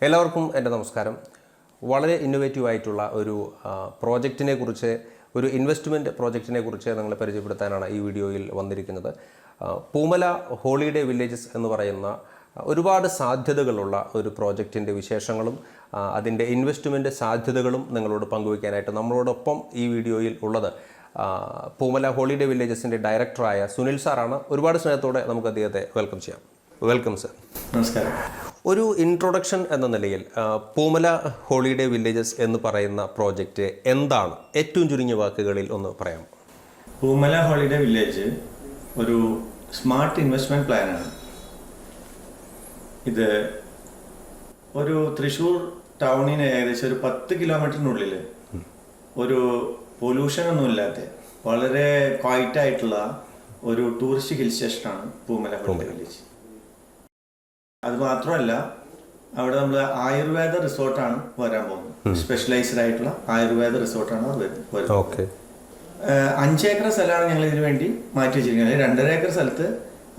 എല്ലാവർക്കും എൻ്റെ നമസ്കാരം. വളരെ ഇന്നോവേറ്റീവ് ആയിട്ടുള്ള ഒരു പ്രോജക്റ്റിനെ കുറിച്ച്, ഒരു ഇൻവെസ്റ്റ്മെൻറ്റ് പ്രോജക്റ്റിനെ കുറിച്ച് നിങ്ങളെ പരിചയപ്പെടുത്താനാണ് ഈ വീഡിയോയിൽ വന്നിരിക്കുന്നത്. പൂമല ഹോളിഡേ വില്ലേജസ് എന്ന് പറയുന്ന ഒരുപാട് സാധ്യതകളുള്ള ഒരു പ്രോജക്റ്റിൻ്റെ വിശേഷങ്ങളും അതിൻ്റെ ഇൻവെസ്റ്റ്മെൻറ്റ് സാധ്യതകളും നിങ്ങളോട് പങ്കുവയ്ക്കാനായിട്ട് നമ്മളോടൊപ്പം ഈ വീഡിയോയിൽ ഉള്ളത് പൂമല ഹോളിഡേ വില്ലേജസിൻ്റെ ഡയറക്ടറായ സുനിൽ സാറാണ്. ഒരുപാട് സ്നേഹത്തോടെ നമുക്ക് അദ്ദേഹത്തെ വെൽക്കം ചെയ്യാം. Welcome sir. നമസ്കാരം. ഒരു ഇൻട്രൊഡക്ഷൻ എന്ന നിലയിൽ പൂമല ഹോളിഡേ വില്ലേജസ് എന്ന് പറയുന്ന പ്രോജക്റ്റ് എന്താണ്? ഏറ്റവും ചുരുങ്ങിയ വാക്കുകളിൽ ഒന്ന് പറയാം. പൂമല ഹോളിഡേ വില്ലേജ് ഒരു സ്മാർട്ട് ഇൻവെസ്റ്റ്മെന്റ് പ്ലാനാണ്. ഇത് ഒരു തൃശ്ശൂർ ടൗണിന് ഏകദേശം ഒരു 10 കിലോമീറ്ററിനുള്ളിൽ ഒരു പൊല്യൂഷൻ ഒന്നുമില്ലാത്ത വളരെ ക്വയറ്റ് ആയിട്ടുള്ള ഒരു ടൂറിസ്റ്റ് ഹിൽ സ്റ്റേഷനാണ് പൂമല ഹോളിഡേ വില്ലേജ്. അത് മാത്രമല്ല, അവിടെ നമ്മൾ ആയുർവേദ റിസോർട്ടാണ് വരാൻ പോകുന്നത്. സ്പെഷ്യലൈസ്ഡ് ആയിട്ടുള്ള ആയുർവേദ റിസോർട്ടാണ് വരുന്നത്. 5 ഏക്കർ സ്ഥലമാണ് ഞങ്ങൾ ഇതിനു വേണ്ടി മാറ്റി വെച്ചിരിക്കുന്നത്. 2.5 ഏക്കർ സ്ഥലത്ത്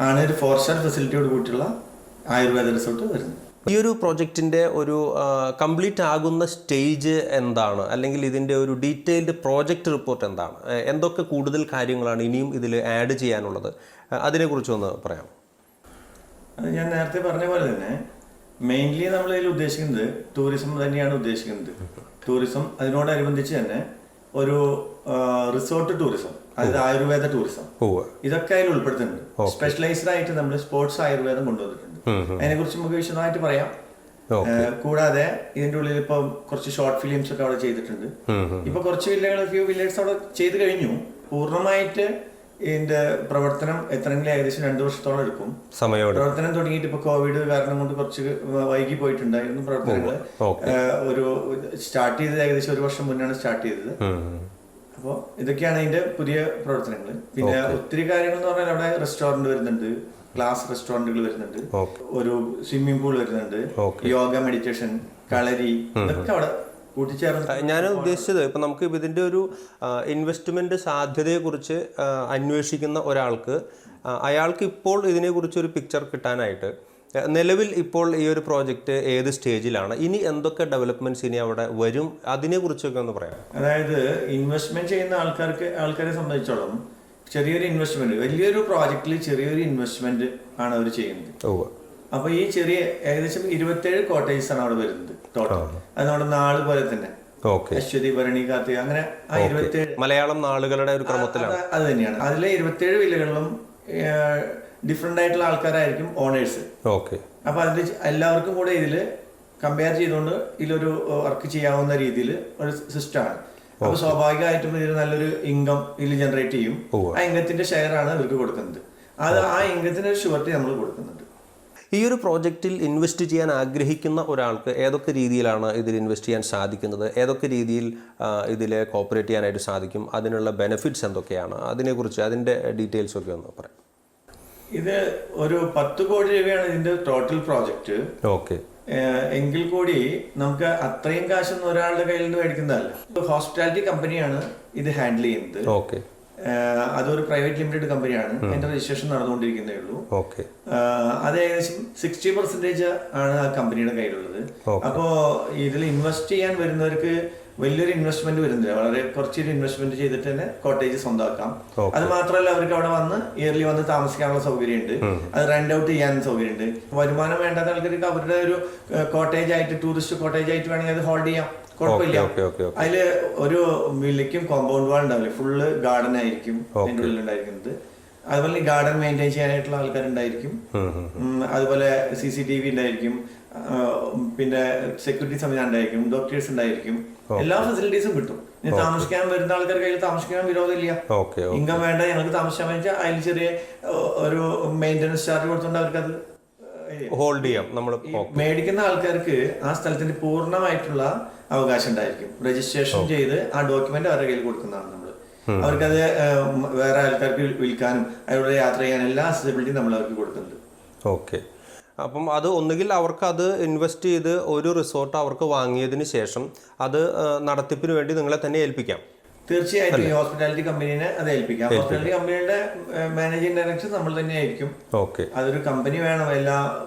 ആണ് ഒരു 4 സ്റ്റാർ ഫെസിലിറ്റിയോട് കൂട്ടിയുള്ള ആയുർവേദ റിസോർട്ട് വരുന്നത്. ഈ ഒരു പ്രോജക്റ്റിൻ്റെ ഒരു കംപ്ലീറ്റ് ആകുന്ന സ്റ്റേജ് എന്താണ്, അല്ലെങ്കിൽ ഇതിൻ്റെ ഒരു ഡീറ്റെയിൽഡ് പ്രോജക്റ്റ് റിപ്പോർട്ട് എന്താണ്, എന്തൊക്കെ കൂടുതൽ കാര്യങ്ങളാണ് ഇനിയും ഇതിൽ ആഡ് ചെയ്യാനുള്ളത്, അതിനെക്കുറിച്ചൊന്ന് പറയാം. അത് ഞാൻ നേരത്തെ പറഞ്ഞ പോലെ തന്നെ മെയിൻലി നമ്മൾ ഇതിൽ ഉദ്ദേശിക്കുന്നത് ടൂറിസം തന്നെയാണ് ഉദ്ദേശിക്കുന്നത്. ടൂറിസം അതിനോടനുബന്ധിച്ച് തന്നെ ഒരു റിസോർട്ട് ടൂറിസം, അതായത് ആയുർവേദ ടൂറിസം, ഇതൊക്കെ അതിൽ ഉൾപ്പെടുത്തുന്നുണ്ട്. സ്പെഷ്യലൈസ്ഡ് ആയിട്ട് നമ്മൾ സ്പോർട്സ് ആയുർവേദം കൊണ്ടുവന്നിട്ടുണ്ട്. അതിനെക്കുറിച്ച് നമുക്ക് വിശദമായിട്ട് പറയാം. കൂടാതെ ഇതിന്റെ ഉള്ളിൽ ഇപ്പൊ കുറച്ച് ഷോർട്ട് ഫിലിംസ് ഒക്കെ അവിടെ ചെയ്തിട്ടുണ്ട്. ഇപ്പൊ കുറച്ച് ഫ്യൂ വില്ലേജ് അവിടെ ചെയ്ത് കഴിഞ്ഞു. പൂർണ്ണമായിട്ട് ഇതിന്റെ പ്രവർത്തനം എത്രയെങ്കിലും ഏകദേശം 2 വർഷത്തോളം എടുക്കും. പ്രവർത്തനം തുടങ്ങിയിട്ട് ഇപ്പൊ കോവിഡ് കാരണം കൊണ്ട് കുറച്ച് വൈകി പോയിട്ടുണ്ടായിരുന്നു പ്രവർത്തനങ്ങൾ. ഒരു സ്റ്റാർട്ട് ചെയ്തത് ഏകദേശം 1 വർഷം മുന്നാണ് സ്റ്റാർട്ട് ചെയ്തത്. അപ്പോൾ ഇതൊക്കെയാണ് അതിന്റെ പുതിയ പ്രവർത്തനങ്ങൾ. പിന്നെ ഒത്തിരി കാര്യങ്ങൾ എന്ന് പറഞ്ഞാൽ അവിടെ റെസ്റ്റോറന്റ് വരുന്നുണ്ട്, ക്ലാസ് റെസ്റ്റോറന്റുകൾ വരുന്നുണ്ട്, ഒരു സ്വിമ്മിംഗ് പൂൾ വരുന്നുണ്ട്, യോഗ, മെഡിറ്റേഷൻ, കളരി, ഇതൊക്കെ അവിടെ കൂട്ടിച്ചേർന്ന്. ഞാൻ ഉദ്ദേശിച്ചത് ഇപ്പം നമുക്ക് ഇതിൻ്റെ ഒരു ഇൻവെസ്റ്റ്മെൻറ്റ് സാധ്യതയെക്കുറിച്ച് അന്വേഷിക്കുന്ന ഒരാൾക്ക്, അയാൾക്ക് ഇപ്പോൾ ഇതിനെക്കുറിച്ച് ഒരു പിക്ചർ കിട്ടാനായിട്ട് നിലവിൽ ഇപ്പോൾ ഈ ഒരു പ്രോജക്റ്റ് ഏത് സ്റ്റേജിലാണ്, ഇനി എന്തൊക്കെ ഡെവലപ്മെന്റ്സ് ഇനി അവിടെ വരും, അതിനെക്കുറിച്ചൊക്കെ ഒന്ന് പറയാം. അതായത് ഇൻവെസ്റ്റ്മെന്റ് ചെയ്യുന്ന ആൾക്കാരെ സംബന്ധിച്ചോളം ചെറിയൊരു ഇൻവെസ്റ്റ്മെന്റ്, വലിയൊരു പ്രോജക്റ്റിൽ ചെറിയൊരു ഇൻവെസ്റ്റ്മെന്റ് ആണ് അവർ ചെയ്യുന്നത്. അപ്പൊ ഈ ചെറിയ ഏകദേശം 27 കോട്ടേജസ് ആണ് അവിടെ വരുന്നത് ടോട്ടൽ. അത് നമ്മുടെ നാള് പോലെ തന്നെ അശ്വതി, ഭരണി, കാർത്തിക, അങ്ങനെ ആ 27 മലയാളം നാളുകളുടെ ഒരു ക്രമത്തിലാണ്. അത് തന്നെയാണ്. അതിലെ 27 വില്ലകളിലും ഡിഫറെന്റ് ആയിട്ടുള്ള ആൾക്കാരായിരിക്കും ഓണേഴ്സ്. അപ്പൊ അതിൽ എല്ലാവർക്കും കൂടെ ഇതില് കമ്പയർ ചെയ്തുകൊണ്ട് ഇതിലൊരു വർക്ക് ചെയ്യാവുന്ന രീതിയിൽ ഒരു സിസ്റ്റമാണ്. അപ്പൊ സ്വാഭാവികമായിട്ടും ഇതിൽ നല്ലൊരു ഇൻകം ഇതിൽ ജനറേറ്റ് ചെയ്യും. ആ ഇൻകത്തിന്റെ ഷെയർ ആണ് ഇവർക്ക് കൊടുക്കുന്നത്. അത് ആ ഇൻകത്തിന് ഒരു ഷുവർട്ടി നമ്മൾ കൊടുക്കുന്നുണ്ട്. ഈ ഒരു പ്രോജക്റ്റിൽ ഇൻവെസ്റ്റ് ചെയ്യാൻ ആഗ്രഹിക്കുന്ന ഒരാൾക്ക് ഏതൊക്കെ രീതിയിലാണ് ഇതിൽ ഇൻവെസ്റ്റ് ചെയ്യാൻ സാധിക്കുന്നത്, ഏതൊക്കെ രീതിയിൽ ഇതിൽ കോപ്പറേറ്റ് ചെയ്യാനായിട്ട് സാധിക്കും, അതിനുള്ള ബെനിഫിറ്റ്സ് എന്തൊക്കെയാണ്, അതിനെക്കുറിച്ച് അതിൻ്റെ ഡീറ്റെയിൽസ് ഒക്കെ ഒന്ന് പറയാം. ഇത് ഒരു 10 കോടി രൂപയാണ് ഇതിന്റെ ടോട്ടൽ പ്രോജക്റ്റ്. എങ്കിൽ കൂടി നമുക്ക് അത്രയും കാശൊന്നും ഒരാളുടെ കയ്യിൽ നിന്ന് മേടിക്കുന്നതല്ല. ഹോസ്പിറ്റാലിറ്റി കമ്പനിയാണ് ഇത് ഹാൻഡിൽ ചെയ്യുന്നത്. അതൊരു പ്രൈവറ്റ് ലിമിറ്റഡ് കമ്പനിയാണ്. എന്റെ രജിസ്ട്രേഷൻ നടന്നുകൊണ്ടിരിക്കുന്നേ ഉള്ളൂ. അത് ഏകദേശം 60% ആണ് ആ കമ്പനിയുടെ കയ്യിലുള്ളത്. അപ്പോ ഇതിൽ ഇൻവെസ്റ്റ് ചെയ്യാൻ വരുന്നവർക്ക് വലിയൊരു ഇൻവെസ്റ്റ്മെന്റ് വരുന്നില്ല. വളരെ കുറച്ചൊരു ഇൻവെസ്റ്റ്മെന്റ് ചെയ്തിട്ട് തന്നെ കോട്ടേജ് സ്വന്തമാക്കാം. അത് മാത്രമല്ല, അവർക്ക് അവിടെ വന്ന് ഇയർലി വന്ന് താമസിക്കാനുള്ള സൗകര്യമുണ്ട്. അത് റെന്റ് ഔട്ട് ചെയ്യാൻ സൗകര്യമുണ്ട്. വരുമാനം വേണ്ടാത്ത ആൾക്കാർക്ക് അവരുടെ ഒരു കോട്ടേജ് ആയിട്ട്, ടൂറിസ്റ്റ് കോട്ടേജ് ആയിട്ട് വേണമെങ്കിൽ അത് ഹോൾഡ് ചെയ്യാം, കുഴപ്പമില്ല. അതില് ഒരു വില്ലയ്ക്കും കോമ്പൗണ്ട് വാൾ ഉണ്ടാവില്ല, ഫുള്ള് ഗാർഡൻ ആയിരിക്കും അതിന്റെ ഉള്ളിൽ ഉണ്ടായിരിക്കുന്നത്. അതുപോലെ ഗാർഡൻ മെയിൻറ്റെയിൻ ചെയ്യാനായിട്ടുള്ള ആൾക്കാരുണ്ടായിരിക്കും. അതുപോലെ CCTV ഉണ്ടായിരിക്കും, പിന്നെ സെക്യൂരിറ്റി സംവിധാനം ഉണ്ടായിരിക്കും, ഡോക്ടേഴ്സ് ഉണ്ടായിരിക്കും, എല്ലാ ഫെസിലിറ്റീസും കിട്ടും. താമസിക്കാൻ വരുന്ന ആൾക്കാർക്ക് കയ്യിൽ താമസിക്കാൻ വിരോധമില്ല. ഇൻകം വേണ്ട, ഞങ്ങൾക്ക് താമസിക്കാൻ വെച്ചാൽ അതിൽ ചെറിയ ഒരു മെയിൻ്റനൻസ് ചാർജ് കൊടുത്തുകൊണ്ട് അവർക്ക് അത് ഹോൾഡ് ചെയ്യാം. നമ്മൾ മേടിക്കുന്ന ആൾക്കാർക്ക് ആ സ്ഥലത്തിന്റെ പൂർണ്ണമായിട്ടുള്ള അവകാശം ഉണ്ടായിരിക്കും. രജിസ്ട്രേഷൻ ചെയ്ത് ആ ഡോക്യുമെന്റ് അവരുടെ കയ്യിൽ കൊടുക്കുന്നതാണ് നമ്മൾ. അവർക്കത് വേറെ ആൾക്കാർക്ക് വിൽക്കാനും അതിലൂടെ യാത്ര ചെയ്യാനും എല്ലാ അക്സസിബിലിറ്റിയും നമ്മൾ അവർക്ക് കൊടുക്കുന്നുണ്ട്. അപ്പം അത് ഒന്നുകിൽ അവർക്ക് അത് ഇൻവെസ്റ്റ് ചെയ്ത് ഒരു റിസോർട്ട് അവർക്ക് വാങ്ങിയതിന് ശേഷം അത് നടത്തിപ്പിന് വേണ്ടി നിങ്ങളെ തന്നെ ഏൽപ്പിക്കാം. തീർച്ചയായിട്ടും ഈ ഹോസ്പിറ്റാലിറ്റി കമ്പനീനെ അത് ഏൽപ്പിക്കാം. ഹോസ്പിറ്റാലിറ്റി കമ്പനിയുടെ മാനേജിംഗ് ഡയറക്ടർ നമ്മൾ തന്നെ ആയിരിക്കും. അതൊരു കമ്പനി വേണം, എല്ലാം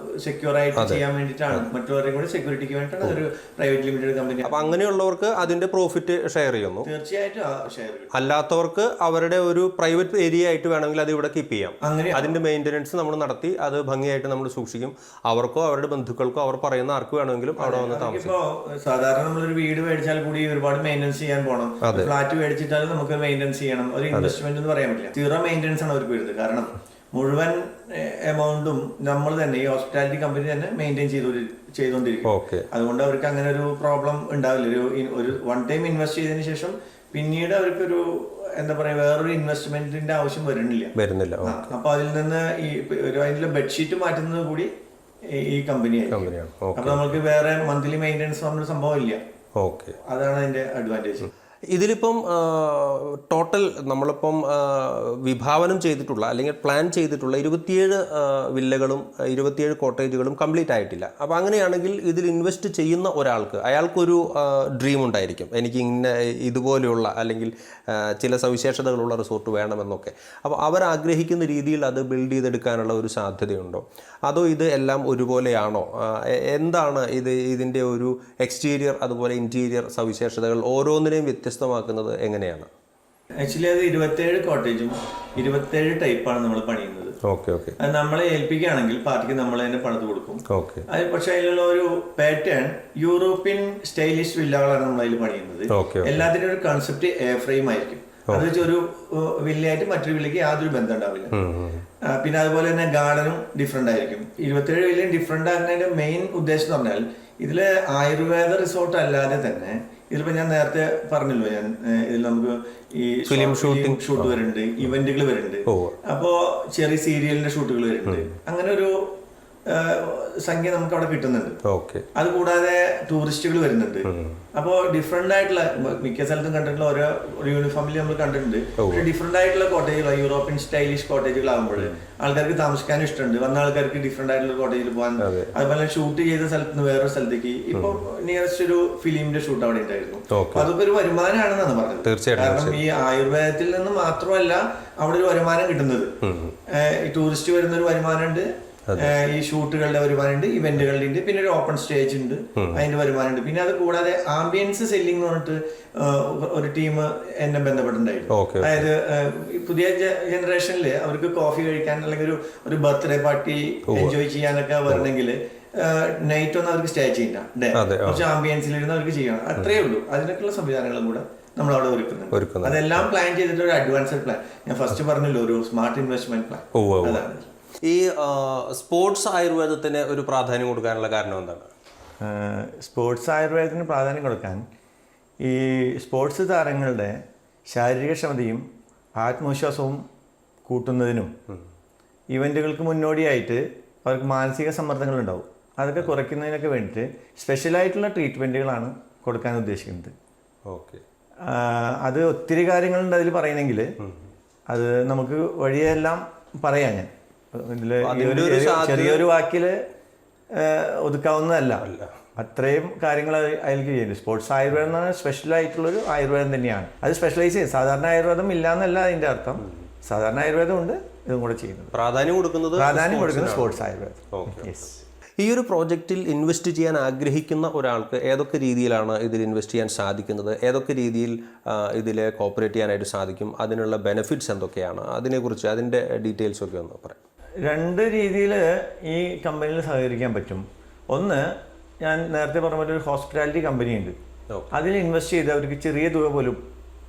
സെക്യൂർ ആയിട്ട് ചെയ്യാൻ വേണ്ടിയിട്ടാണ്, മറ്റുള്ളവരെ കൂടി സെക്യൂരിറ്റിക്ക് വേണ്ടിയിട്ടാണ് അതൊരു പ്രൈവറ്റ് ലിമിറ്റഡ് കമ്പനി. അപ്പൊ അങ്ങനെയുള്ളവർക്ക് അതിന്റെ പ്രോഫിറ്റ് ഷെയർ ചെയ്യുന്നു. തീർച്ചയായിട്ടും ഷെയർ ചെയ്യും. അല്ലാത്തവർക്ക് അവരുടെ ഒരു പ്രൈവറ്റ് ഏരിയ ആയിട്ട് വേണമെങ്കിൽ അത് ഇവിടെ കീപ്പ് ചെയ്യാം. അങ്ങനെ അതിന്റെ മെയിൻ്റനൻസ് നമ്മൾ നടത്തി അത് ഭംഗിയായിട്ട് നമ്മൾ സൂക്ഷിക്കും. അവർക്കോ അവരുടെ ബന്ധുക്കൾക്കോ അവർ പറയുന്ന ആർക്ക് വേണമെങ്കിലും അവിടെ വന്ന് താമസിക്കും. ഇപ്പോൾ സാധാരണ നമ്മളൊരു വീട് മേടിച്ചാൽ കൂടി ഒരുപാട് മെയിൻ്റനൻസ് ചെയ്യാൻ പോകണം. ഫ്ലാറ്റ് മേടിച്ചിട്ടാലും നമുക്ക് മെയിൻ്റനൻസ് ചെയ്യണം. ഒരു ഇൻവെസ്റ്റ്മെന്റ് എന്ന് പറയാൻ പറ്റില്ല. സീറോ മെയിൻ്റനൻസ് ആണ് അവർക്ക് വരുന്നത്. കാരണം മുഴുവൻ എമൗണ്ടും നമ്മൾ തന്നെ ഈ ഹോസ്പിറ്റാലിറ്റി കമ്പനി തന്നെ മെയിൻറ്റെയിൻ ചെയ്തുകൊണ്ടിരിക്കും. അതുകൊണ്ട് അവർക്ക് അങ്ങനെ ഒരു പ്രോബ്ലം ഉണ്ടാവില്ല. ഒരു വൺ ടൈം ഇൻവെസ്റ്റ് ചെയ്തതിനു ശേഷം പിന്നീട് അവർക്കൊരു എന്താ പറയാ വേറൊരു ഇൻവെസ്റ്റ്മെന്റിന്റെ ആവശ്യം വരുന്നില്ല. അപ്പൊ അതിൽ നിന്ന് ഈ അതിന്റെ ബെഡ്ഷീറ്റ് മാറ്റുന്നത് കൂടി ഈ കമ്പനിയാണ്. അപ്പൊ നമുക്ക് വേറെ മന്ത്ലി മെയിൻ്റനൻസ് പറഞ്ഞൊരു സംഭവം ഇല്ല. അതാണ് അതിന്റെ അഡ്വാൻറ്റേജ്. ഇതിലിപ്പം ടോട്ടൽ നമ്മളിപ്പം വിഭാവനം ചെയ്തിട്ടുള്ള അല്ലെങ്കിൽ പ്ലാൻ ചെയ്തിട്ടുള്ള 27 വില്ലകളും 27 കോട്ടേജുകളും കംപ്ലീറ്റ് ആയിട്ടില്ല. അപ്പോൾ അങ്ങനെയാണെങ്കിൽ ഇതിൽ ഇൻവെസ്റ്റ് ചെയ്യുന്ന ഒരാൾക്ക് അയാൾക്കൊരു ഡ്രീം ഉണ്ടായിരിക്കും, എനിക്ക് ഇതുപോലെയുള്ള അല്ലെങ്കിൽ ചില സവിശേഷതകളുള്ള റിസോർട്ട് വേണമെന്നൊക്കെ. അപ്പോൾ അവരാഗ്രഹിക്കുന്ന രീതിയിൽ അത് ബിൽഡ് ചെയ്തെടുക്കാനുള്ള ഒരു സാധ്യതയുണ്ടോ, അതോ ഇത് എല്ലാം ഒരുപോലെയാണോ? എന്താണ് ഇതിൻ്റെ ഒരു എക്സ്റ്റീരിയർ അതുപോലെ ഇൻറ്റീരിയർ സവിശേഷതകൾ ഓരോന്നിനെയും വ്യത്യസ്തമാക്കുന്നത് എങ്ങനെയാണ്? ആക്ച്വലി അത് 27 കോട്ടേജും 27 ടൈപ്പാണ് നമ്മൾ പണിയുന്നത്. അത് നമ്മളെ ഏൽപ്പിക്കുകയാണെങ്കിൽ പാർട്ടിക്ക് നമ്മൾ തന്നെ പണിത് കൊടുക്കും. അത് പക്ഷെ അതിലുള്ള ഒരു പാറ്റേൺ യൂറോപ്യൻ സ്റ്റൈലിഷ് വില്ലകളാണ് നമ്മൾ അതിൽ പണിയുന്നത്. എല്ലാത്തിനും ഒരു കൺസെപ്റ്റ് എ ഫ്രെയിം ആയിരിക്കും. അത് വെച്ച് ഒരു വില്ലയായിട്ട് മറ്റൊരു വില്ലയ്ക്ക് യാതൊരു ബന്ധം ഉണ്ടാവില്ല. പിന്നെ അതുപോലെ തന്നെ ഗാർഡനും ഡിഫറെന്റ് ആയിരിക്കും. 27 വില്ലയും ഡിഫറെന്റ് ആകുന്നതിന്റെ മെയിൻ ഉദ്ദേശം എന്ന് പറഞ്ഞാൽ ഇതില് ആയുർവേദ റിസോർട്ട് അല്ലാതെ തന്നെ ഇതിലിപ്പോ ഞാൻ നേരത്തെ പറഞ്ഞല്ലോ, ഇതിൽ നമുക്ക് ഈ ഫിലിം ഷൂട്ട് വരുന്നുണ്ട്, ഇവന്റുകൾ വരുന്നുണ്ട്, അപ്പോ ചെറിയ സീരിയലിന്റെ ഷൂട്ടുകൾ വരുന്നുണ്ട്. അങ്ങനെ ഒരു സംഖ്യ നമുക്ക് അവിടെ കിട്ടുന്നുണ്ട്. അതുകൂടാതെ ടൂറിസ്റ്റുകൾ വരുന്നുണ്ട്. അപ്പോൾ ഡിഫറെന്റ് ആയിട്ടുള്ള മിക്ക സ്ഥലത്തും കണ്ടിട്ടുള്ള ഓരോ യൂണിഫോമിൽ നമ്മൾ കണ്ടിട്ടുണ്ട്. പക്ഷെ ഡിഫറെന്റ് ആയിട്ടുള്ള കോട്ടേജുകൾ, യൂറോപ്യൻ സ്റ്റൈലിഷ് കോട്ടേജുകളാകുമ്പോൾ ആൾക്കാർക്ക് താമസിക്കാനും ഇഷ്ടമുണ്ട്. വന്ന ആൾക്കാർക്ക് ഡിഫറെന്റ് ആയിട്ടുള്ള കോട്ടേജിൽ പോകാൻ, അതുപോലെ ഷൂട്ട് ചെയ്ത സ്ഥലത്ത് നിന്ന് വേറൊരു സ്ഥലത്തേക്ക് ഇപ്പൊ നിയറസ്റ്റ് ഒരു ഫിലിമിന്റെ ഷൂട്ട് അവിടെ ഉണ്ടായിരുന്നു. അപ്പൊ അതൊക്കെ ഒരു വരുമാനമാണെന്നാണ് പറഞ്ഞത്. കാരണം ഈ ആയുർവേദത്തിൽ നിന്ന് മാത്രമല്ല അവിടെ ഒരു വരുമാനം കിട്ടുന്നത്. ഈ ടൂറിസ്റ്റ് വരുന്ന ഒരു വരുമാനമുണ്ട്, ഈ ഷൂട്ടുകളുടെ വരുമാനമുണ്ട്, ഇവന്റുകളുടെ ഉണ്ട്, പിന്നെ ഒരു ഓപ്പൺ സ്റ്റേജ് ഉണ്ട്, അതിന്റെ വരുമാനമുണ്ട്. പിന്നെ അത് കൂടാതെ ആംബിയൻസ് സെല്ലിംഗ് എന്ന് പറഞ്ഞിട്ട് ഒരു ടീം എന്നെ ബന്ധപ്പെട്ടിട്ടുണ്ടായിരുന്നു. അതായത് പുതിയ ജനറേഷനിൽ അവർക്ക് കോഫി കഴിക്കാൻ അല്ലെങ്കിൽ ഒരു ബർത്ത്ഡേ പാർട്ടി എൻജോയ് ചെയ്യാനൊക്കെ വരണമെങ്കിൽ നൈറ്റ് ഒന്നും അവർക്ക് സ്റ്റേ ചെയ്യില്ല, കുറച്ച് ആംബിയൻസിലിരുന്ന് അവർക്ക് ചെയ്യണം. അത്രയേ ഉള്ളൂ. അതിനൊക്കെയുള്ള സംവിധാനങ്ങളും കൂടെ നമ്മൾ അവിടെ ഒരുക്കുന്നുണ്ട്. അതെല്ലാം പ്ലാൻ ചെയ്തിട്ട് ഒരു അഡ്വാൻസ്ഡ് പ്ലാൻ, ഞാൻ ഫസ്റ്റ് പറഞ്ഞല്ലോ, ഒരു സ്മാർട്ട് ഇൻവെസ്റ്റ്മെന്റ് പ്ലാൻ. അതാണ്. ഈ സ്പോർട്സ് ആയുർവേദത്തിന് ഒരു പ്രാധാന്യം കൊടുക്കാനുള്ള കാരണം എന്താണ്? സ്പോർട്സ് ആയുർവേദത്തിന് പ്രാധാന്യം കൊടുക്കാൻ ഈ സ്പോർട്സ് താരങ്ങളുടെ ശാരീരികക്ഷമതയും ആത്മവിശ്വാസവും കൂട്ടുന്നതിനും ഇവൻറ്റുകൾക്ക് മുന്നോടിയായിട്ട് അവർക്ക് മാനസിക സമ്മർദ്ദങ്ങളുണ്ടാവും, അതൊക്കെ കുറയ്ക്കുന്നതിനൊക്കെ വേണ്ടിയിട്ട് സ്പെഷ്യലായിട്ടുള്ള ട്രീറ്റ്മെൻറ്റുകളാണ് കൊടുക്കാൻ ഉദ്ദേശിക്കുന്നത്. അത് ഒത്തിരി കാര്യങ്ങളുണ്ട് അതിൽ പറയണമെങ്കിൽ, അത് നമുക്ക് വഴിയെല്ലാം പറയാം. ഞാൻ ചെറിയൊരു വാക്കില് ഒതുക്കാവുന്നതല്ല, അത്രയും കാര്യങ്ങൾ അതിലേക്ക് ചെയ്യുന്നുണ്ട്. സ്പോർട്സ് ആയുർവേദം എന്ന് പറഞ്ഞാൽ സ്പെഷ്യൽ ആയിട്ടുള്ളൊരു ആയുർവേദം തന്നെയാണ്. അത് സ്പെഷ്യലൈസ് ചെയ്യും. സാധാരണ ആയുർവേദം ഇല്ലാന്നല്ല അതിന്റെ അർത്ഥം. സാധാരണ ആയുർവേദം ഉണ്ട്, ഇതും കൂടെ ചെയ്യുന്നത്. പ്രാധാന്യം കൊടുക്കുന്നത് സ്പോർട്സ് ആയുർവേദം. ഈ ഒരു പ്രോജക്റ്റിൽ ഇൻവെസ്റ്റ് ചെയ്യാൻ ആഗ്രഹിക്കുന്ന ഒരാൾക്ക് ഏതൊക്കെ രീതിയിലാണ് ഇതിൽ ഇൻവെസ്റ്റ് ചെയ്യാൻ സാധിക്കുന്നത്, ഏതൊക്കെ രീതിയിൽ ഇതിൽ കോപ്പറേറ്റ് ചെയ്യാനായിട്ട് സാധിക്കും, അതിനുള്ള ബെനിഫിറ്റ്സ് എന്തൊക്കെയാണ്, അതിനെക്കുറിച്ച് അതിൻ്റെ ഡീറ്റെയിൽസ് ഒക്കെ ഒന്ന് പറയാം. 2 രീതിയിൽ ഈ കമ്പനിയിൽ സഹകരിക്കാൻ പറ്റും. ഒന്ന്, ഞാൻ നേരത്തെ പറഞ്ഞ പോലെ ഒരു ഹോസ്പിറ്റാലിറ്റി കമ്പനിയുണ്ട്. അതിൽ ഇൻവെസ്റ്റ് ചെയ്ത് അവർക്ക് ചെറിയ തുക പോലും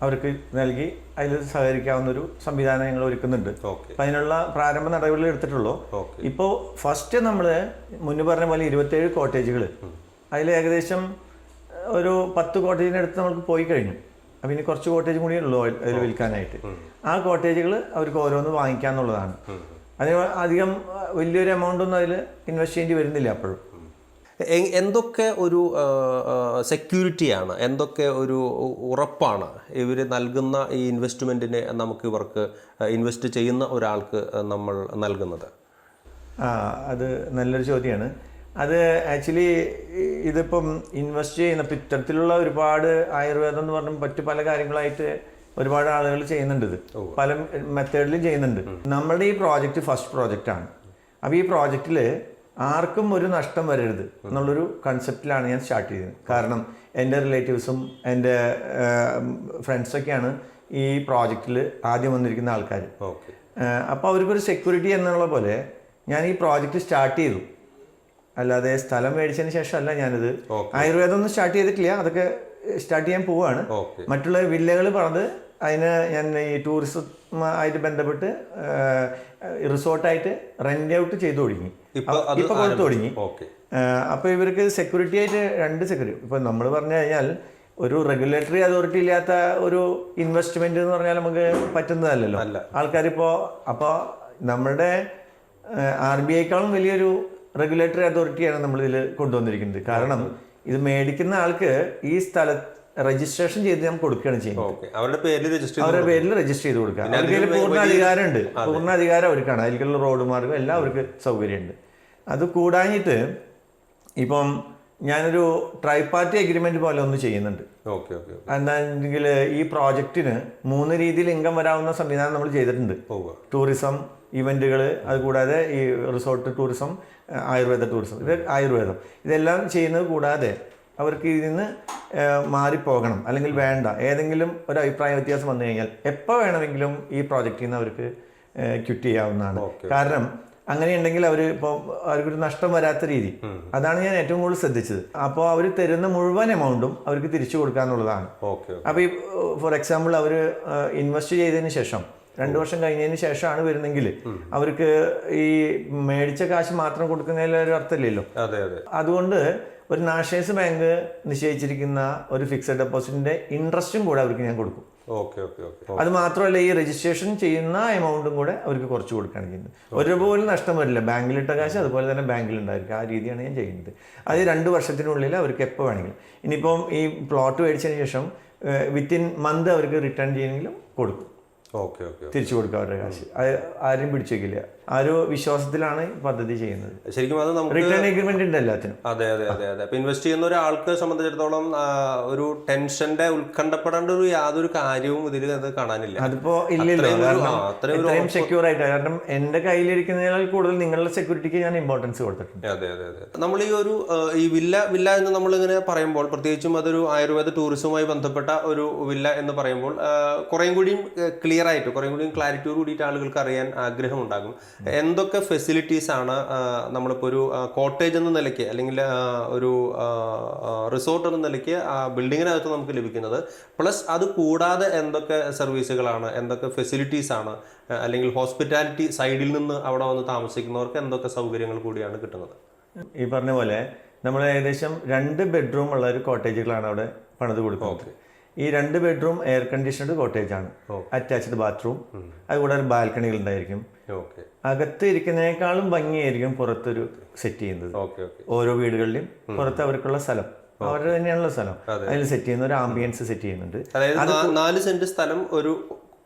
അവർക്ക് നൽകി അതിൽ സഹകരിക്കാവുന്നൊരു സംവിധാനം ഞങ്ങൾ ഒരുക്കുന്നുണ്ട്. അപ്പം അതിനുള്ള പ്രാരംഭ നടപടികൾ എടുത്തിട്ടുള്ളൂ. ഇപ്പോൾ ഫസ്റ്റ് നമ്മൾ മുന്നേ പറഞ്ഞ പോലെ 27 കോട്ടേജുകൾ, അതിൽ ഏകദേശം ഒരു 10 കോട്ടേജിനടുത്ത് നമുക്ക് പോയി കഴിഞ്ഞു. അപ്പം ഇനി കുറച്ച് കോട്ടേജ് കൂടി ഉള്ളൂ അതിൽ വിൽക്കാനായിട്ട്. ആ കോട്ടേജുകൾ അവർക്ക് ഓരോന്ന് വാങ്ങിക്കാന്നുള്ളതാണ്. അതിന് അധികം വലിയൊരു എമൗണ്ട് ഒന്നും അതിൽ ഇൻവെസ്റ്റ് ചെയ്യേണ്ടി വരുന്നില്ല. അപ്പോഴും എന്തൊക്കെ ഒരു സെക്യൂരിറ്റിയാണ്, എന്തൊക്കെ ഒരു ഉറപ്പാണ് ഇവർ നൽകുന്ന ഈ ഇൻവെസ്റ്റ്മെൻറ്റിന് നമുക്ക് ഇവർക്ക് ഇൻവെസ്റ്റ് ചെയ്യുന്ന ഒരാൾക്ക് നമ്മൾ നൽകുന്നത്? അത് നല്ലൊരു ചോദ്യമാണ്. അത് ആക്ച്വലി ഇതിപ്പം ഇൻവെസ്റ്റ് ചെയ്യുന്ന ഇത്തരത്തിലുള്ള ഒരുപാട് ആയുർവേദം എന്ന് പറഞ്ഞാൽ മറ്റു പല കാര്യങ്ങളായിട്ട് ഒരുപാട് ആളുകൾ ചെയ്യുന്നുണ്ട് ഇത്, പല മെത്തേഡിലും ചെയ്യുന്നുണ്ട്. നമ്മളുടെ ഈ പ്രോജക്റ്റ് ഫസ്റ്റ് പ്രോജക്റ്റാണ്. അപ്പോൾ ഈ പ്രോജക്റ്റിൽ ആർക്കും ഒരു നഷ്ടം വരരുത് എന്നുള്ളൊരു കൺസെപ്റ്റിലാണ് ഞാൻ സ്റ്റാർട്ട് ചെയ്തത്. കാരണം എൻ്റെ റിലേറ്റീവ്സും എൻ്റെ ഫ്രണ്ട്സൊക്കെയാണ് ഈ പ്രോജക്റ്റിൽ ആദ്യം വന്നിരിക്കുന്ന ആൾക്കാർ. അപ്പോൾ അവർക്കൊരു സെക്യൂരിറ്റി എന്നുള്ള പോലെ ഞാൻ ഈ പ്രോജക്റ്റ് സ്റ്റാർട്ട് ചെയ്തു. അല്ലാതെ സ്ഥലം മേടിച്ചതിന് ശേഷമല്ല ഞാനിത്. ആയുർവേദം ഒന്നും സ്റ്റാർട്ട് ചെയ്തിട്ടില്ല, അതൊക്കെ സ്റ്റാർട്ട് ചെയ്യാൻ പോവുകയാണ്. മറ്റുള്ള വില്ലകൾ പറഞ്ഞത് അതിന് ഞാൻ ഈ ടൂറിസം ആയിട്ട് ബന്ധപ്പെട്ട് റിസോർട്ടായിട്ട് റെന്റ് ഔട്ട് ചെയ്തു തുടങ്ങി, ഇപ്പൊ കൊടുത്തു തുടങ്ങി. അപ്പോൾ ഇവർക്ക് സെക്യൂരിറ്റി ആയിട്ട് 2 സെക്യൂരിറ്റി. ഇപ്പൊ നമ്മൾ പറഞ്ഞു കഴിഞ്ഞാൽ ഒരു റെഗുലേറ്ററി അതോറിറ്റി ഇല്ലാത്ത ഒരു ഇൻവെസ്റ്റ്മെന്റ് എന്ന് പറഞ്ഞാൽ നമുക്ക് പറ്റുന്നതല്ലല്ലോ ആൾക്കാരിപ്പോ. അപ്പോൾ നമ്മളുടെ RBIക്കാളും വലിയൊരു റെഗുലേറ്ററി അതോറിറ്റിയാണ് നമ്മളിതിൽ കൊണ്ടുവന്നിരിക്കുന്നത്. കാരണം ഇത് മേടിക്കുന്ന ആൾക്ക് ഈ സ്ഥലത്ത് രജിസ്ട്രേഷൻ ചെയ്ത് ഞാൻ കൊടുക്കുകയാണ് ചെയ്യുന്നത്. അവരുടെ പേരിൽ രജിസ്റ്റർ ചെയ്ത് കൊടുക്കുക. അവർക്ക് പൂർണ്ണ അധികാരമുണ്ട്, പൂർണ്ണ അധികാരം അവർക്കാണ്. അതിലേക്കുള്ള റോഡ് മാർഗം എല്ലാം അവർക്ക് സൗകര്യമുണ്ട്. അത് കൂടാഞ്ഞിട്ട് ഇപ്പം ഞാനൊരു ട്രൈ പാർട്ടി അഗ്രിമെന്റ് പോലെ ഒന്ന് ചെയ്യുന്നുണ്ട്. എന്താണെങ്കിൽ ഈ പ്രോജക്റ്റിന് 3 രീതിയിൽ ഇൻകം വരാവുന്ന സംവിധാനം നമ്മൾ ചെയ്തിട്ടുണ്ട്. ടൂറിസം, ഇവന്റുകൾ, അതുകൂടാതെ ഈ റിസോർട്ട് ടൂറിസം, ആയുർവേദ ടൂറിസം. ഇത് ആയുർവേദം ഇതെല്ലാം ചെയ്യുന്നത് കൂടാതെ അവർക്ക് ഇതിൽ നിന്ന് മാറിപ്പോകണം അല്ലെങ്കിൽ വേണ്ട ഏതെങ്കിലും ഒരു അഭിപ്രായ വ്യത്യാസം വന്നു കഴിഞ്ഞാൽ എപ്പോൾ വേണമെങ്കിലും ഈ പ്രോജക്റ്റിൽ നിന്ന് അവർക്ക് ക്വിറ്റ് ചെയ്യാവുന്നതാണ്. കാരണം അങ്ങനെയുണ്ടെങ്കിൽ അവർ ഇപ്പോൾ അവർക്കൊരു നഷ്ടം വരാത്ത രീതി, അതാണ് ഞാൻ ഏറ്റവും കൂടുതൽ ശ്രദ്ധിച്ചത്. അപ്പോൾ അവർ തരുന്ന മുഴുവൻ എമൗണ്ടും അവർക്ക് തിരിച്ചു കൊടുക്കുക എന്നുള്ളതാണ്. അപ്പോൾ ഈ ഫോർ എക്സാമ്പിൾ അവർ ഇൻവെസ്റ്റ് ചെയ്തതിന് ശേഷം 2 വർഷം കഴിഞ്ഞതിന് ശേഷമാണ് വരുന്നെങ്കിൽ അവർക്ക് ഈ മേടിച്ച കാശ് മാത്രം കൊടുക്കുന്നതിൽ ഒരു അർത്ഥമില്ലല്ലോ. അതുകൊണ്ട് ഒരു നാഷണലൈസ് ബാങ്ക് നിശ്ചയിച്ചിരിക്കുന്ന ഒരു ഫിക്സഡ് ഡെപ്പോസിറ്റിന്റെ ഇൻട്രസ്റ്റും കൂടെ അവർക്ക് ഞാൻ കൊടുക്കും. അത് മാത്രമല്ല ഈ രജിസ്ട്രേഷൻ ചെയ്യുന്ന എമൗണ്ടും കൂടെ അവർക്ക് കുറച്ച് കൊടുക്കുകയാണ് ചെയ്യുന്നത്. ഒരുപോലെ നഷ്ടം വരില്ല. ബാങ്കിലിട്ട കാശ് അതുപോലെ തന്നെ ബാങ്കിലുണ്ടായിരിക്കും. ആ രീതിയാണ് ഞാൻ ചെയ്യുന്നത്. അത് 2 വർഷത്തിനുള്ളിൽ അവർക്ക് എപ്പോൾ വേണമെങ്കിലും, ഇനിയിപ്പം ഈ പ്ലോട്ട് മേടിച്ചതിന് ശേഷം വിത്തിൻ മന്ത് അവർക്ക് റിട്ടേൺ ചെയ്യണമെങ്കിലും കൊടുക്കും. തിരിച്ചു കൊടുക്കുക അവരുടെ കാശ്. ആരും പിടിച്ചു വെക്കില്ല. ആ ഒരു വിശ്വാസത്തിലാണ് പദ്ധതി ചെയ്യുന്നത്. ശരിക്കും അത് നമുക്ക് റിട്ടേൺ എഗ്രിമെന്റ് ഉണ്ട് എല്ലാത്തിനും. അതെ. അപ്പൊ ഇൻവെസ്റ്റ് ചെയ്യുന്ന ഒരാൾക്ക് സംബന്ധിച്ചിടത്തോളം ഒരു ടെൻഷന്റെ ഉത്കണ്ഠപ്പെടേണ്ട ഒരു യാതൊരു കാര്യവും ഇതിൽ കാണാനില്ല. അതിപ്പോ ഇല്ലല്ലോ, ഇത്രയും സെക്യൂർ ആയിട്ട്. കാരണം എന്റെ കയ്യിലിരിക്കുന്നതിനാൽ കൂടുതൽ നിങ്ങളുടെ സെക്യൂരിറ്റിക്ക് ഞാൻ ഇമ്പോർട്ടൻസ് കൊടുത്തിട്ടുണ്ട്. അതെ. നമ്മൾ ഈ ഒരു ഈ വില്ല എന്ന് നമ്മളിങ്ങനെ പറയുമ്പോൾ, പ്രത്യേകിച്ചും അതൊരു ആയുർവേദ ടൂറിസവുമായി ബന്ധപ്പെട്ട ഒരു വില്ല എന്ന് പറയുമ്പോൾ കുറേയും കൂടിയും ക്ലിയർ ആയിട്ട്, കുറേയും കൂടിയും ക്ലാരിറ്റിയോട് കൂടിയിട്ട് ആളുകൾക്ക് അറിയാൻ ആഗ്രഹം ഉണ്ടാകും. എന്തൊക്കെ ഫെസിലിറ്റീസ് ആണ് നമ്മളിപ്പോൾ ഒരു കോട്ടേജ് എന്ന നിലയ്ക്ക് അല്ലെങ്കിൽ ഒരു റിസോർട്ട് എന്ന നിലയ്ക്ക് ബിൽഡിങ്ങിനകത്ത് നമുക്ക് ലഭിക്കുന്നത്, പ്ലസ് അത് കൂടാതെ എന്തൊക്കെ സർവീസുകളാണ്, എന്തൊക്കെ ഫെസിലിറ്റീസ് ആണ്, അല്ലെങ്കിൽ ഹോസ്പിറ്റാലിറ്റി സൈഡിൽ നിന്ന് അവിടെ വന്ന് താമസിക്കുന്നവർക്ക് എന്തൊക്കെ സൗകര്യങ്ങൾ കൂടിയാണ് കിട്ടുന്നത്? ഈ പറഞ്ഞ പോലെ നമ്മൾ ഏകദേശം 2 ബെഡ്റൂം ഉള്ള ഒരു കോട്ടേജുകളാണ് അവിടെ പണിത് കൊടുക്കുന്നത്. ഈ 2 ബെഡ്റൂം എയർ കണ്ടീഷൻഡ് കോട്ടേജ് ആണ്. അറ്റാച്ച്ഡ് ബാത്റൂം, അതുകൂടാതെ ബാൽക്കണികൾ ഉണ്ടായിരിക്കും. അകത്ത് ഇരിക്കുന്നതിനേക്കാളും ഭംഗിയായിരിക്കും പുറത്തൊരു സെറ്റ് ചെയ്യുന്നത്. ഓരോ വീടുകളിലും പുറത്ത് അവർക്കുള്ള സ്ഥലം അവരുടെ തന്നെയാണുള്ള സ്ഥലം, അതിൽ സെറ്റ് ചെയ്യുന്ന ഒരു ആംബിയൻസ് സെറ്റ് ചെയ്യുന്നുണ്ട്. 4 സെന്റ് സ്ഥലം, ഒരു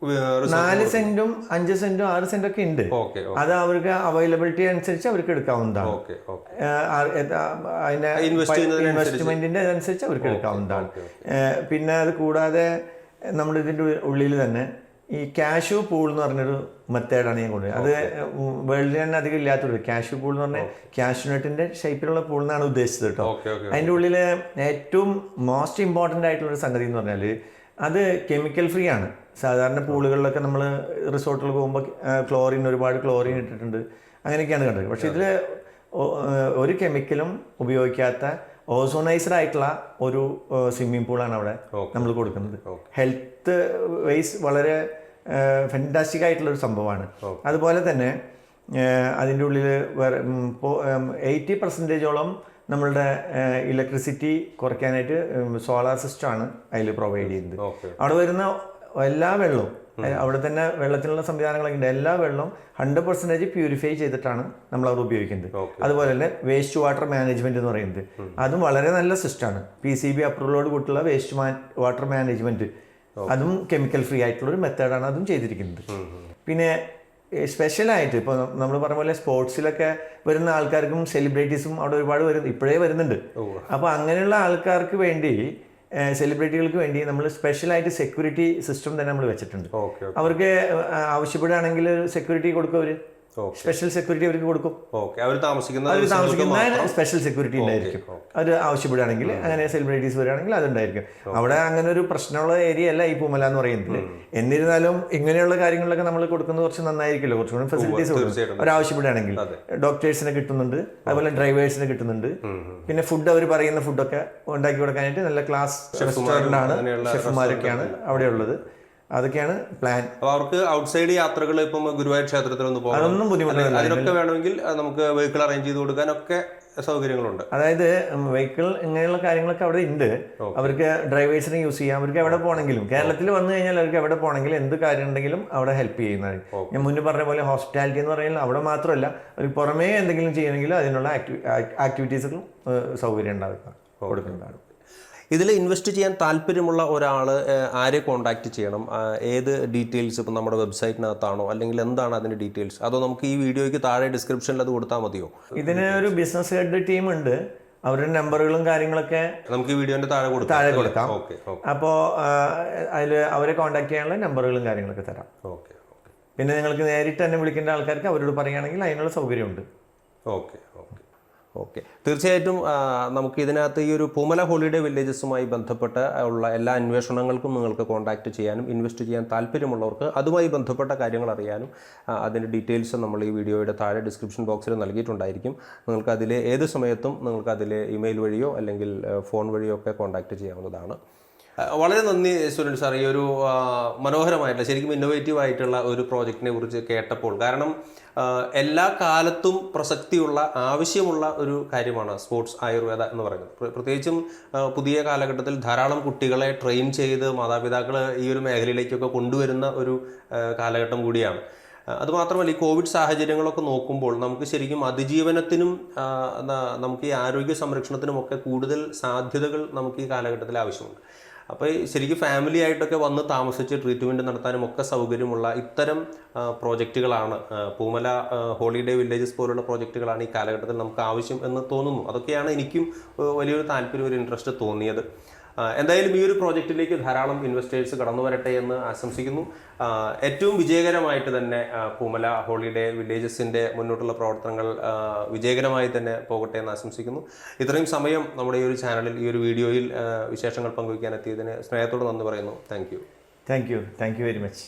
4 സെന്റും 5 സെന്റും 6 സെന്റും ഒക്കെ ഉണ്ട്. അത് അവർക്ക് അവൈലബിലിറ്റി അനുസരിച്ച് അവർക്ക് എടുക്കാവുന്നതാണ്. അതിന്റെ ഇൻവെസ്റ്റ്മെന്റിന്റെ അനുസരിച്ച് അവർക്ക് എടുക്കാവുന്നതാണ്. പിന്നെ അത് കൂടാതെ നമ്മുടെ ഇതിന്റെ ഉള്ളിൽ തന്നെ ഈ കാഷ്യൂ പൂൾ എന്ന് പറഞ്ഞൊരു മെത്തേഡാണ് ഞാൻ കൊണ്ടുവരുന്നത്. അത് വേൾഡിൽ തന്നെ അധികം ഇല്ലാത്തൊരു കാഷ്യൂ പൂൾ എന്ന് പറഞ്ഞാൽ കാഷ്യൂനട്ടിന്റെ ഷേപ്പിലുള്ള പൂൾ എന്നാണ് ഉദ്ദേശിച്ചത് കേട്ടോ. അതിൻ്റെ ഉള്ളിൽ ഏറ്റവും മോസ്റ്റ് ഇമ്പോർട്ടൻ്റ് ആയിട്ടുള്ളൊരു സംഗതി എന്ന് പറഞ്ഞാൽ അത് കെമിക്കൽ ഫ്രീ ആണ്. സാധാരണ പൂളുകളിലൊക്കെ നമ്മൾ റിസോർട്ടിൽ പോകുമ്പോൾ ഒരുപാട് ക്ലോറിൻ ഇട്ടിട്ടുണ്ട്, അങ്ങനെയൊക്കെയാണ് കണ്ടത്. പക്ഷെ ഇതിൽ ഒരു കെമിക്കലും ഉപയോഗിക്കാത്ത ഓസോണൈസ്ഡ് ആയിട്ടുള്ള ഒരു സ്വിമ്മിംഗ് പൂളാണ് അവിടെ നമ്മൾ കൊടുക്കുന്നത്. ഹെൽത്ത് വൈസ് വളരെ ഫെന്റാസ്റ്റിക് ആയിട്ടുള്ളൊരു സംഭവമാണ്. അതുപോലെ തന്നെ അതിൻ്റെ ഉള്ളിൽ 80% നമ്മളുടെ ഇലക്ട്രിസിറ്റി കുറയ്ക്കാനായിട്ട് സോളാർ സിസ്റ്റമാണ് അതിൽ പ്രൊവൈഡ് ചെയ്യുന്നത്. അവിടെ വരുന്ന എല്ലാ വെള്ളവും, അവിടെ തന്നെ വെള്ളത്തിനുള്ള സംവിധാനങ്ങളൊക്കെ ഉണ്ട്. എല്ലാ വെള്ളവും 100% പ്യൂരിഫൈ ചെയ്തിട്ടാണ് നമ്മൾ അവിടെ ഉപയോഗിക്കുന്നത്. അതുപോലെ തന്നെ വേസ്റ്റ് വാട്ടർ മാനേജ്മെന്റ് എന്ന് പറയുന്നത് അതും വളരെ നല്ല സിസ്റ്റമാണ്. PCB അപ്രൂവലോട് കൂട്ടുള്ള വേസ്റ്റ് വാട്ടർ മാനേജ്മെന്റ്, അതും കെമിക്കൽ ഫ്രീ ആയിട്ടുള്ള ഒരു മെത്തേഡാണ് അതും ചെയ്തിരിക്കുന്നത്. പിന്നെ സ്പെഷ്യലായിട്ട് ഇപ്പോൾ നമ്മൾ പറഞ്ഞ പോലെ സ്പോർട്സിലൊക്കെ വരുന്ന ആൾക്കാർക്കും സെലിബ്രിറ്റീസും അവിടെ ഒരുപാട് ഇപ്പോഴേ വരുന്നുണ്ട്. അപ്പോൾ അങ്ങനെയുള്ള ആൾക്കാർക്ക് വേണ്ടി സെലിബ്രിറ്റികൾക്ക് വേണ്ടി നമ്മൾ സ്പെഷ്യലായിട്ട് സെക്യൂരിറ്റി സിസ്റ്റം തന്നെ നമ്മൾ വെച്ചിട്ടുണ്ട്. അവർക്ക് ആവശ്യപ്പെടുകയാണെങ്കിൽ സെക്യൂരിറ്റി കൊടുക്കും, അവർ സ്പെഷ്യൽ സെക്യൂരിറ്റി അവർക്ക് കൊടുക്കും. അവർ താമസിക്കുന്ന സ്പെഷ്യൽ സെക്യൂരിറ്റി ഉണ്ടായിരിക്കും. അത് ആവശ്യപ്പെടുകയാണെങ്കിൽ അങ്ങനെ സെലിബ്രിറ്റീസ് വരികയാണെങ്കിൽ അതുണ്ടായിരിക്കും. അവിടെ അങ്ങനെ ഒരു പ്രശ്നമുള്ള ഏരിയ അല്ല ഈ പൂമല എന്ന് പറയുന്നത്. എന്നിരുന്നാലും ഇങ്ങനെയുള്ള കാര്യങ്ങളിലൊക്കെ നമ്മൾ കൊടുക്കുന്നത് കുറച്ച് നന്നായിരിക്കുമല്ലോ, കുറച്ചുകൂടി ഫെസിലിറ്റീസ് കൊടുക്കും. അവരാവശ്യപ്പെടുകയാണെങ്കിൽ ഡോക്ടേഴ്സിനെ കിട്ടുന്നുണ്ട്, അതുപോലെ ഡ്രൈവേഴ്സിനെ കിട്ടുന്നുണ്ട്. പിന്നെ ഫുഡ് അവർ പറയുന്ന ഫുഡൊക്കെ ഉണ്ടാക്കി കൊടുക്കാനായിട്ട് നല്ല ക്ലാസ് റെസ്റ്റോറൻ്റാണ്, ഷെഫുമാരൊക്കെയാണ് അവിടെ ഉള്ളത്. അതൊക്കെയാണ് പ്ലാൻ. അവർക്ക് ഔട്ട്സൈഡ് യാത്രകൾ ഇപ്പം ഗുരുവായൂർ ക്ഷേത്രത്തിലൊന്നും പോകാൻ അതൊന്നും ബുദ്ധിമുട്ടില്ല. അതിനൊക്കെ വേണമെങ്കിൽ നമുക്ക് വെഹിക്കിൾ അറേഞ്ച് ചെയ്ത് കൊടുക്കാനൊക്കെ സൗകര്യങ്ങളുണ്ട്. അതായത് വെഹിക്കിൾ ഇങ്ങനെയുള്ള കാര്യങ്ങളൊക്കെ അവിടെ ഉണ്ട്. അവർക്ക് ഡ്രൈവേഴ്സിനെ യൂസ് ചെയ്യാം. അവർക്ക് എവിടെ പോകണമെങ്കിലും കേരളത്തിൽ വന്നു കഴിഞ്ഞാൽ അവർക്ക് എവിടെ പോകണമെങ്കിലും എന്ത് കാര്യം ഉണ്ടെങ്കിലും അവിടെ ഹെൽപ്പ് ചെയ്യുന്നതാണ്. ഞാൻ മുന്നേ പറഞ്ഞ പോലെ ഹോസ്പിറ്റാലിറ്റി എന്ന് പറയുന്നത് അവിടെ മാത്രമല്ല, അവർക്ക് പുറമേ എന്തെങ്കിലും ചെയ്യണമെങ്കിൽ അതിനുള്ള ആക്ടിവിറ്റീസുകളും സൗകര്യം ഉണ്ടാവുക കൊടുക്കുന്നതാണ്. ഇതിൽ ഇൻവെസ്റ്റ് ചെയ്യാൻ താല്പര്യമുള്ള ഒരാൾ ആരെ കോൺടാക്ട് ചെയ്യണം? ഏത് ഡീറ്റെയിൽസ് ഇപ്പം നമ്മുടെ വെബ്സൈറ്റിനകത്താണോ, അല്ലെങ്കിൽ എന്താണ് അതിൻ്റെ ഡീറ്റെയിൽസ്? അതോ നമുക്ക് ഈ വീഡിയോയ്ക്ക് താഴെ ഡിസ്ക്രിപ്ഷനിൽ അത് കൊടുത്താൽ മതിയോ? ഇതിന് ഒരു ബിസിനസ് ഹെഡ് ടീം ഉണ്ട്. അവരുടെ നമ്പറുകളും കാര്യങ്ങളൊക്കെ നമുക്ക് ഈ വീഡിയോന്റെ താഴെ കൊടുക്കാം. അപ്പോൾ അതിൽ അവരെ കോൺടാക്ട് ചെയ്യാനുള്ള നമ്പറുകളും കാര്യങ്ങളൊക്കെ തരാം. പിന്നെ നിങ്ങൾക്ക് നേരിട്ട് തന്നെ വിളിക്കേണ്ട ആൾക്കാർക്ക് അവരോട് പറയുകയാണെങ്കിൽ അതിനുള്ള സൗകര്യമുണ്ട്. ഓക്കെ, തീർച്ചയായിട്ടും നമുക്ക് ഇതിനകത്ത് ഈ ഒരു പൂമല ഹോളിഡേ വില്ലേജസുമായി ബന്ധപ്പെട്ട ഉള്ള എല്ലാ അന്വേഷണങ്ങൾക്കും നിങ്ങൾക്ക് കോൺടാക്റ്റ് ചെയ്യാനും ഇൻവെസ്റ്റ് ചെയ്യാൻ താല്പര്യമുള്ളവർക്ക് അതുമായി ബന്ധപ്പെട്ട കാര്യങ്ങൾ അറിയാനും അതിൻ്റെ ഡീറ്റെയിൽസ് നമ്മൾ ഈ വീഡിയോയുടെ താഴെ ഡിസ്ക്രിപ്ഷൻ ബോക്സിൽ നൽകിയിട്ടുണ്ടായിരിക്കും. നിങ്ങൾക്ക് അതിൽ ഏത് സമയത്തും നിങ്ങൾക്ക് അതിൽ ഇമെയിൽ വഴിയോ അല്ലെങ്കിൽ ഫോൺ വഴിയോ ഒക്കെ കോൺടാക്റ്റ് ചെയ്യാവുന്നതാണ്. വളരെ നന്ദി സുനിൽ സാർ, ഈ ഒരു മനോഹരമായിട്ടുള്ള ശരിക്കും ഇന്നോവേറ്റീവ് ആയിട്ടുള്ള ഒരു പ്രോജക്റ്റിനെ കുറിച്ച് കേട്ടപ്പോൾ. കാരണം എല്ലാ കാലത്തും പ്രസക്തിയുള്ള ആവശ്യമുള്ള ഒരു കാര്യമാണ് സ്പോർട്സ് ആയുർവേദ എന്ന് പറയുന്നത്. പ്രത്യേകിച്ചും പുതിയ കാലഘട്ടത്തിൽ ധാരാളം കുട്ടികളെ ട്രെയിൻ ചെയ്ത് മാതാപിതാക്കൾ ഈ ഒരു മേഖലയിലേക്കൊക്കെ കൊണ്ടുവരുന്ന ഒരു കാലഘട്ടം കൂടിയാണ്. അതുമാത്രമല്ല, ഈ കോവിഡ് സാഹചര്യങ്ങളൊക്കെ നോക്കുമ്പോൾ നമുക്ക് ശരിക്കും അതിജീവനത്തിനും നമുക്ക് ഈ ആരോഗ്യ സംരക്ഷണത്തിനുമൊക്കെ കൂടുതൽ സാധ്യതകൾ നമുക്ക് ഈ കാലഘട്ടത്തിൽ ആവശ്യമുണ്ട്. അപ്പോൾ ശരിക്കും ഫാമിലി ആയിട്ടൊക്കെ വന്ന് താമസിച്ച് ട്രീറ്റ്മെൻറ്റ് നടത്താനും ഒക്കെ സൗകര്യമുള്ള ഇത്തരം പ്രോജക്റ്റുകളാണ് പൂമല ഹോളിഡേ വില്ലേജസ് പോലുള്ള പ്രോജക്റ്റുകളാണ് ഈ കാലഘട്ടത്തിൽ നമുക്ക് ആവശ്യം എന്ന് തോന്നുന്നു. അതൊക്കെയാണ് എനിക്കും വലിയൊരു താല്പര്യം, ഒരു ഇൻട്രസ്റ്റ് തോന്നിയത്. എന്തായാലും ഈ ഒരു പ്രോജക്റ്റിലേക്ക് ധാരാളം ഇൻവെസ്റ്റേഴ്സ് കടന്നു വരട്ടെ എന്ന് ആശംസിക്കുന്നു. ഏറ്റവും വിജയകരമായിട്ട് തന്നെ പൂമല ഹോളിഡേ വില്ലേജസിൻ്റെ മുന്നോട്ടുള്ള പ്രവർത്തനങ്ങൾ വിജയകരമായി തന്നെ പോകട്ടെ എന്ന് ആശംസിക്കുന്നു. ഇത്രയും സമയം നമ്മുടെ ഈ ഒരു ചാനലിൽ ഈ ഒരു വീഡിയോയിൽ വിശേഷങ്ങൾ പങ്കുവയ്ക്കാൻ എത്തിയതിന് സ്നേഹത്തോട് നന്ദി പറയുന്നു. Thank you very much.